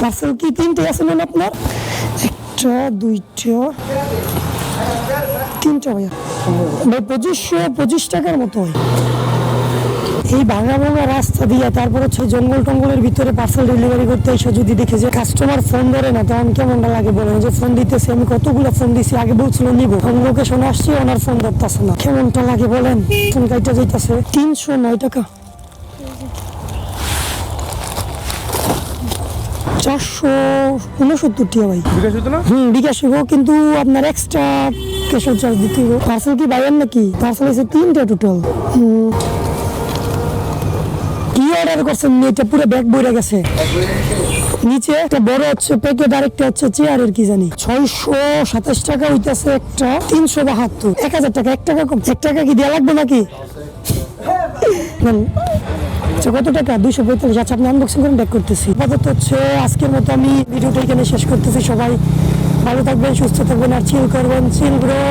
Parcel কি 3টে আছে না আপনার? 1টা 2টা 3টা ভাইয়া ভাই 2525 টাকার মতো হয়। এই ভাঙা ভাঙা রাস্তা দিয়ে তারপর হচ্ছে জঙ্গল টঙ্গলের ভিতরে পার্সেল ডেলিভারি করতে এসে যদি দেখে যে কাস্টমার ফোন ধরে না তখন কেমনটা লাগে বলেন। যে ফোন দিতেছি আমি কতগুলো ফোন দিছি, আগে বলছিল নিবো, ফোন লোকেশনে আসছি ওনার ফোন ধরতেছে না, কেমনটা লাগে বলেন। ফোন কাইটা যাইতেছে 309 টাকা 469 টাকা ভাই। বিকাশ হতো না? বিকাশ হইব কিন্তু আপনার এক্সট্রা ক্যাশ চার্জ দিতে হবে। পার্সেল কি বাইরের নাকি? পার্সেল হচ্ছে 3টা টোটাল। কি অর্ডার করছেন? এটা পুরো ব্যাগ বইরা গেছে। নিচে একটা বড় হচ্ছে প্যাকেট, আরেকটা হচ্ছে চেয়ারের কি জানি 627 টাকা হইতেছে একটা, 372 1000 টাকা। 1 টাকা কম, 1 টাকা কি দেওয়া লাগবে নাকি? আচ্ছা কত টাকা? 245। আচ্ছা আপনি আনবক্সিং করেন, ব্যাক করতেছি। আপাতত হচ্ছে আজকের মতো আমি ভিডিওটা এখানে শেষ করতেছি। সবাই ভালো থাকবেন, সুস্থ থাকবেন আর চিল করবেন। Chill bro.